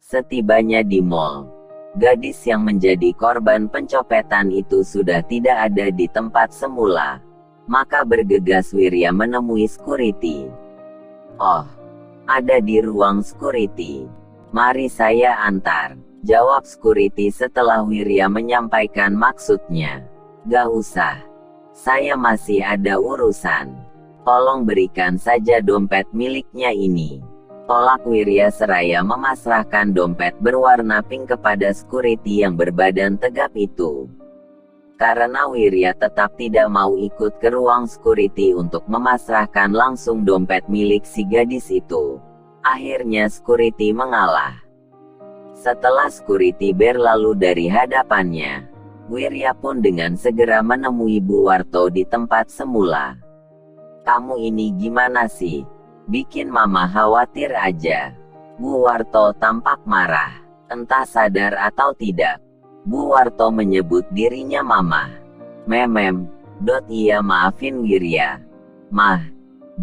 Setibanya di mall, gadis yang menjadi korban pencopetan itu sudah tidak ada di tempat semula. Maka bergegas Wirya menemui security. "Oh, ada di ruang security. Mari saya antar," jawab security setelah Wirya menyampaikan maksudnya. "Gak usah. Saya masih ada urusan. Tolong berikan saja dompet miliknya ini," tolak Wirya seraya memasrahkan dompet berwarna pink kepada security yang berbadan tegap itu. Karena Wirya tetap tidak mau ikut ke ruang security untuk memasrahkan langsung dompet milik si gadis itu, akhirnya security mengalah. Setelah security berlalu dari hadapannya, Wirya pun dengan segera menemui Bu Warto di tempat semula. "Kamu ini gimana sih? Bikin mama khawatir aja." Bu Warto tampak marah. Entah sadar atau tidak, Bu Warto menyebut dirinya Mama. Iya maafin Wirya." "Mah,"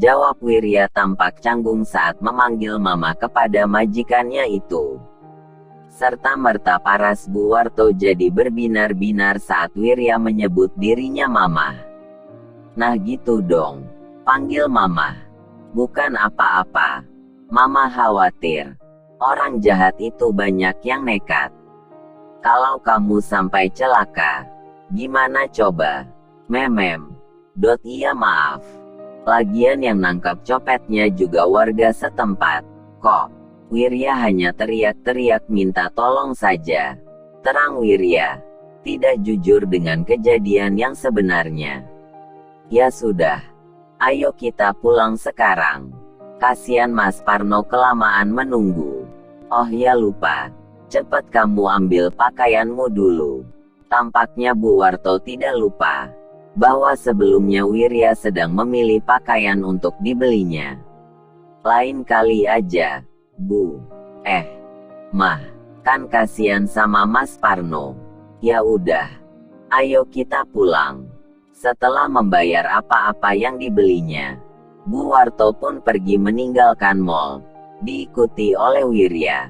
jawab Wirya tampak canggung saat memanggil Mama kepada majikannya itu. Serta-merta paras Bu Warto jadi berbinar-binar saat Wirya menyebut dirinya Mama. "Nah gitu dong, panggil Mama. Bukan apa-apa. Mama khawatir. Orang jahat itu banyak yang nekat. Kalau kamu sampai celaka, gimana coba?" Iya maaf. Lagian yang nangkap copetnya juga warga setempat. Kok Wirya hanya teriak-teriak minta tolong saja. Terang Wirya, tidak jujur dengan kejadian yang sebenarnya. "Ya sudah, ayo kita pulang sekarang. Kasian Mas Parno kelamaan menunggu. Oh ya lupa. Cepat kamu ambil pakaianmu dulu." Tampaknya Bu Warto tidak lupa bahwa sebelumnya Wirya sedang memilih pakaian untuk dibelinya. "Lain kali aja, Bu." Mah, kan kasihan sama Mas Parno." "Ya udah, ayo kita pulang." Setelah membayar apa-apa yang dibelinya, Bu Warto pun pergi meninggalkan mall, diikuti oleh Wirya.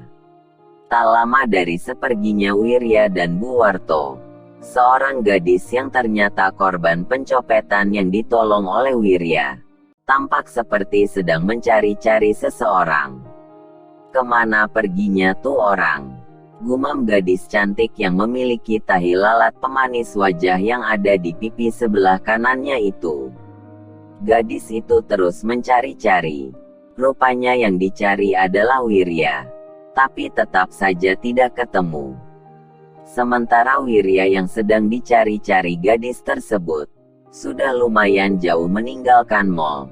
Tak lama dari seperginya Wirya dan Bu Warto, seorang gadis yang ternyata korban pencopetan yang ditolong oleh Wirya, tampak seperti sedang mencari-cari seseorang. "Kemana perginya tuh orang?" gumam gadis cantik yang memiliki tahi lalat pemanis wajah yang ada di pipi sebelah kanannya itu. Gadis itu terus mencari-cari. Rupanya yang dicari adalah Wirya. Tapi tetap saja tidak ketemu. Sementara Wirya yang sedang dicari-cari gadis tersebut, sudah lumayan jauh meninggalkan mall.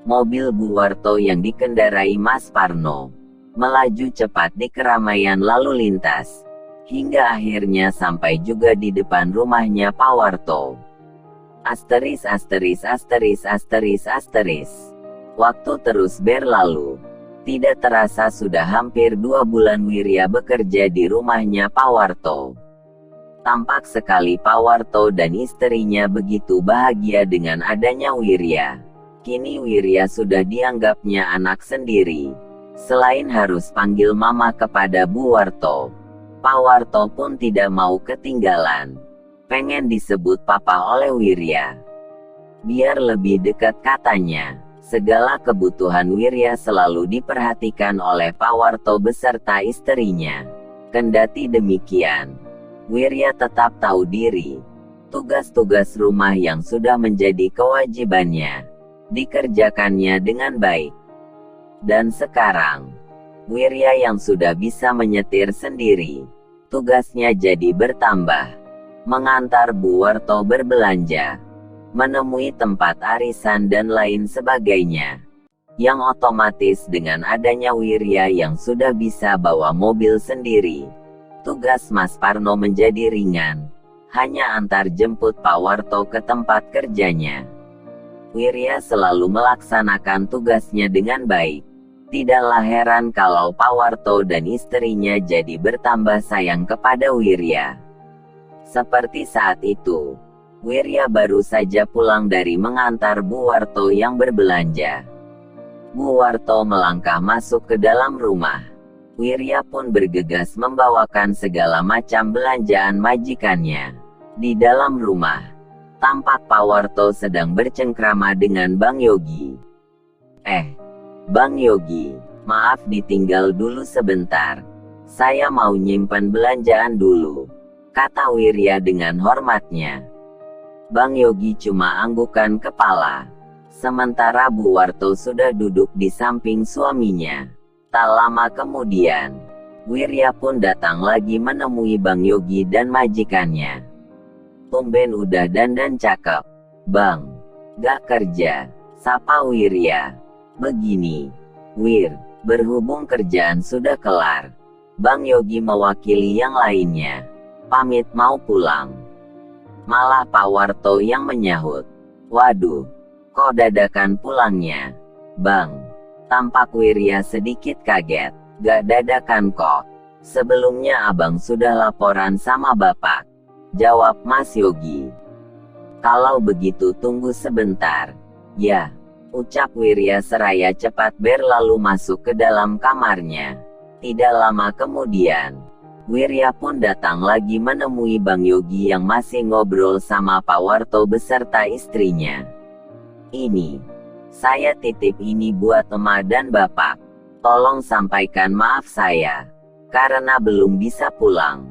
Mobil Bu Warto yang dikendarai Mas Parno, melaju cepat di keramaian lalu lintas, hingga akhirnya sampai juga di depan rumahnya Pak Warto. Waktu terus berlalu. Tidak terasa sudah hampir 2 bulan Wirya bekerja di rumahnya Pak Warto. Tampak sekali Pak Warto dan istrinya begitu bahagia dengan adanya Wirya. Kini Wirya sudah dianggapnya anak sendiri. Selain harus panggil Mama kepada Bu Warto, Pak Warto pun tidak mau ketinggalan. Pengen disebut Papa oleh Wirya. Biar lebih dekat katanya. Segala kebutuhan Wirya selalu diperhatikan oleh Pak Warto beserta istrinya. Kendati demikian, Wirya tetap tahu diri. Tugas-tugas rumah yang sudah menjadi kewajibannya, dikerjakannya dengan baik. Dan sekarang, Wirya yang sudah bisa menyetir sendiri, tugasnya jadi bertambah. Mengantar Bu Warto berbelanja, menemui tempat arisan dan lain sebagainya. Yang otomatis dengan adanya Wirya yang sudah bisa bawa mobil sendiri, tugas Mas Parno menjadi ringan. Hanya antar jemput Pak Warto ke tempat kerjanya. Wirya selalu melaksanakan tugasnya dengan baik. Tidaklah heran kalau Pak Warto dan istrinya jadi bertambah sayang kepada Wirya. Seperti saat itu, Wirya baru saja pulang dari mengantar Bu Warto yang berbelanja. Bu Warto melangkah masuk ke dalam rumah. Wirya pun bergegas membawakan segala macam belanjaan majikannya. Di dalam rumah, tampak Pak Warto sedang bercengkrama dengan Bang Yogi. Bang Yogi, maaf ditinggal dulu sebentar. Saya mau nyimpen belanjaan dulu, kata Wirya dengan hormatnya. Bang Yogi cuma anggukan kepala. Sementara Bu Warto sudah duduk di samping suaminya. Tak lama kemudian, Wirya pun datang lagi menemui Bang Yogi dan majikannya. Tumben udah dandan cakep, Bang. Gak kerja, sapa Wirya. Begini, Wir, berhubung kerjaan sudah kelar, Bang Yogi mewakili yang lainnya. Pamit mau pulang. Malah Pak Warto yang menyahut. Waduh, kok dadakan pulangnya, Bang? Tampak Wirya sedikit kaget. Gak dadakan kok. Sebelumnya abang sudah laporan sama bapak, jawab Mas Yogi. Kalau begitu tunggu sebentar. Ya, ucap Wirya seraya cepat berlalu masuk ke dalam kamarnya. Tidak lama kemudian, Wirya pun datang lagi menemui Bang Yogi yang masih ngobrol sama Pak Warto beserta istrinya. Ini, saya titip ini buat emak dan bapak. Tolong sampaikan maaf saya, karena belum bisa pulang.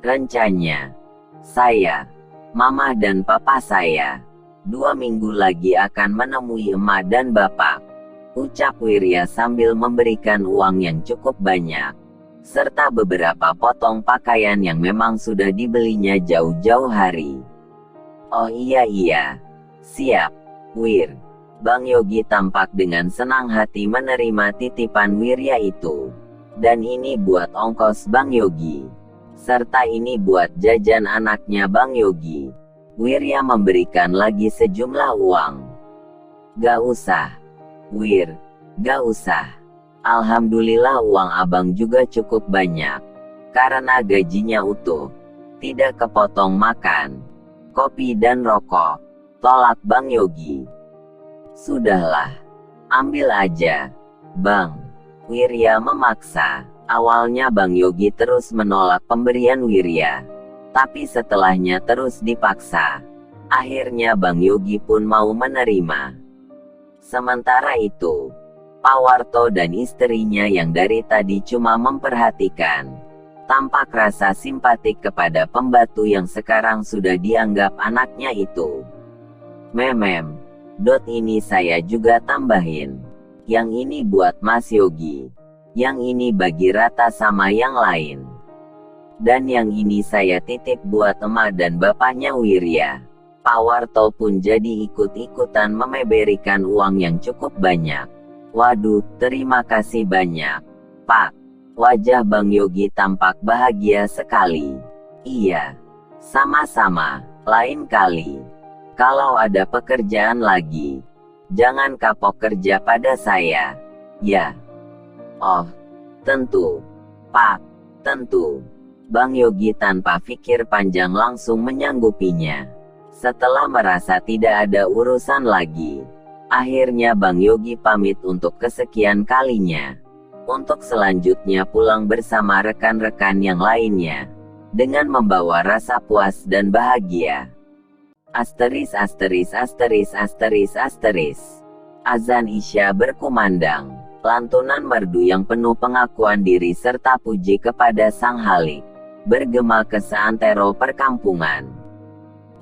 Rencananya, saya, mama dan papa saya, 2 minggu lagi akan menemui emak dan bapak, ucap Wirya sambil memberikan uang yang cukup banyak, serta beberapa potong pakaian yang memang sudah dibelinya jauh-jauh hari. Oh iya, siap, Wir. Bang Yogi tampak dengan senang hati menerima titipan Wirya itu. Dan ini buat ongkos Bang Yogi, serta ini buat jajan anaknya Bang Yogi. Wirya memberikan lagi sejumlah uang. Gak usah, Wir, gak usah. Alhamdulillah uang abang juga cukup banyak, karena gajinya utuh, tidak kepotong makan, kopi dan rokok, tolak Bang Yogi. Sudahlah, ambil aja, Bang. Wirya memaksa. Awalnya Bang Yogi terus menolak pemberian Wirya, tapi setelahnya terus dipaksa. Akhirnya Bang Yogi pun mau menerima. Sementara itu, Pak Warto dan istrinya yang dari tadi cuma memperhatikan, tampak rasa simpatik kepada pembantu yang sekarang sudah dianggap anaknya itu. Memem. Ini saya juga tambahin. Yang ini buat Mas Yogi. Yang ini bagi rata sama yang lain. Dan yang ini saya titip buat emak dan bapaknya Wirya. Pak Warto pun jadi ikut-ikutan memberikan uang yang cukup banyak. Waduh, terima kasih banyak, Pak. Wajah Bang Yogi tampak bahagia sekali. Iya, sama-sama, lain kali. Kalau ada pekerjaan lagi, jangan kapok kerja pada saya. Ya. Oh, tentu, Pak, tentu. Bang Yogi tanpa pikir panjang langsung menyanggupinya. Setelah merasa tidak ada urusan lagi, akhirnya Bang Yogi pamit untuk kesekian kalinya. Untuk selanjutnya pulang bersama rekan-rekan yang lainnya, dengan membawa rasa puas dan bahagia. Asteris. Azan Isya berkumandang. Lantunan merdu yang penuh pengakuan diri serta puji kepada Sang Halik bergema ke seantero perkampungan.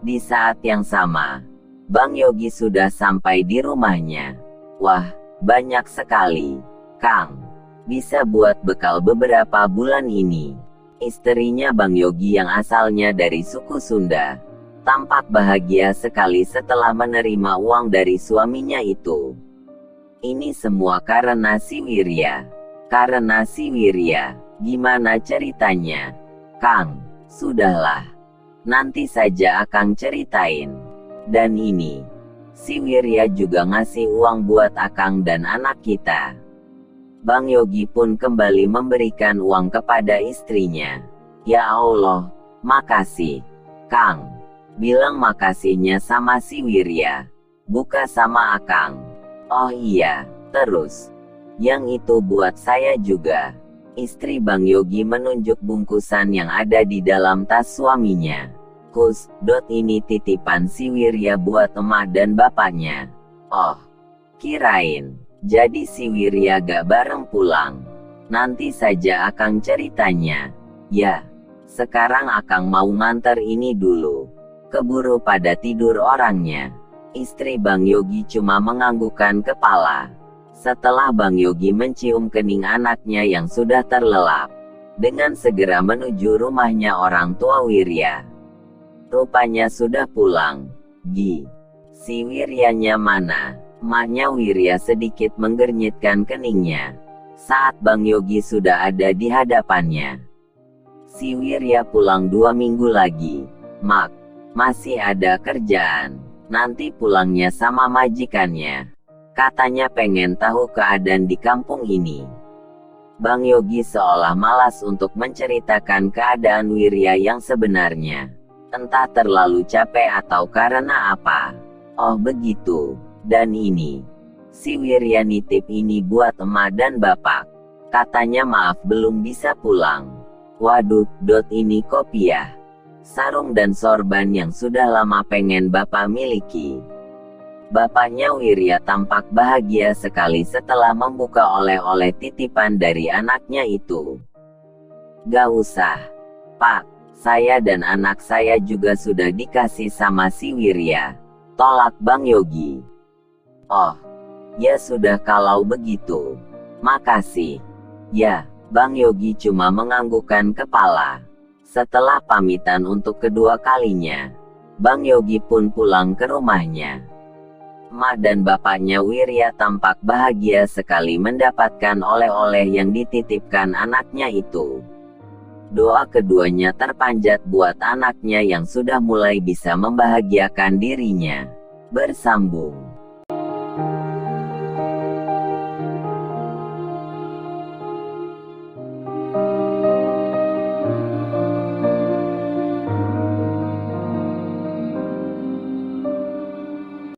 Di saat yang sama, Bang Yogi sudah sampai di rumahnya. Wah, banyak sekali, Kang. Bisa buat bekal beberapa bulan ini. Istrinya Bang Yogi yang asalnya dari suku Sunda tampak bahagia sekali setelah menerima uang dari suaminya itu. Ini semua karena si Wirya. Karena si Wirya. Gimana ceritanya, Kang? Sudahlah, nanti saja Akang ceritain. Dan ini, si Wirya juga ngasih uang buat Akang dan anak kita. Bang Yogi pun kembali memberikan uang kepada istrinya. Ya Allah, makasih, Kang. Bilang makasihnya sama si Wirya, bukan sama Akang. Oh iya, terus, yang itu buat saya juga. Istri Bang Yogi menunjuk bungkusan yang ada di dalam tas suaminya. Kus, ini titipan si Wirya buat emak dan bapaknya. Oh, kirain, jadi si Wirya gak bareng pulang. Nanti saja akang ceritanya. Ya, sekarang akang mau nganter ini dulu. Keburu pada tidur orangnya. Istri Bang Yogi cuma menganggukkan kepala. Setelah Bang Yogi mencium kening anaknya yang sudah terlelap, dengan segera menuju rumahnya orang tua Wirya. Rupanya sudah pulang. Si Wiryanya mana? Maknya Wirya sedikit menggernyitkan keningnya. Saat Bang Yogi sudah ada di hadapannya. Si Wirya pulang 2 minggu lagi. Mak, masih ada kerjaan. Nanti pulangnya sama majikannya. Katanya pengen tahu keadaan di kampung ini. Bang Yogi seolah malas untuk menceritakan keadaan Wirya yang sebenarnya. Entah terlalu capek atau karena apa. Oh begitu, dan ini. Si Wirya nitip ini buat emak dan bapak. Katanya maaf belum bisa pulang. Waduh, ini kopiah. Sarung dan sorban yang sudah lama pengen bapak miliki. Bapaknya Wirya tampak bahagia sekali setelah membuka oleh-oleh titipan dari anaknya itu. Gak usah, Pak, saya dan anak saya juga sudah dikasih sama si Wirya. Tolak Bang Yogi. Oh, ya sudah kalau begitu. Makasih. Ya, Bang Yogi cuma menganggukkan kepala. Setelah pamitan untuk kedua kalinya, Bang Yogi pun pulang ke rumahnya. Mak dan bapaknya Wirya tampak bahagia sekali mendapatkan oleh-oleh yang dititipkan anaknya itu. Doa keduanya terpanjat buat anaknya yang sudah mulai bisa membahagiakan dirinya. Bersambung.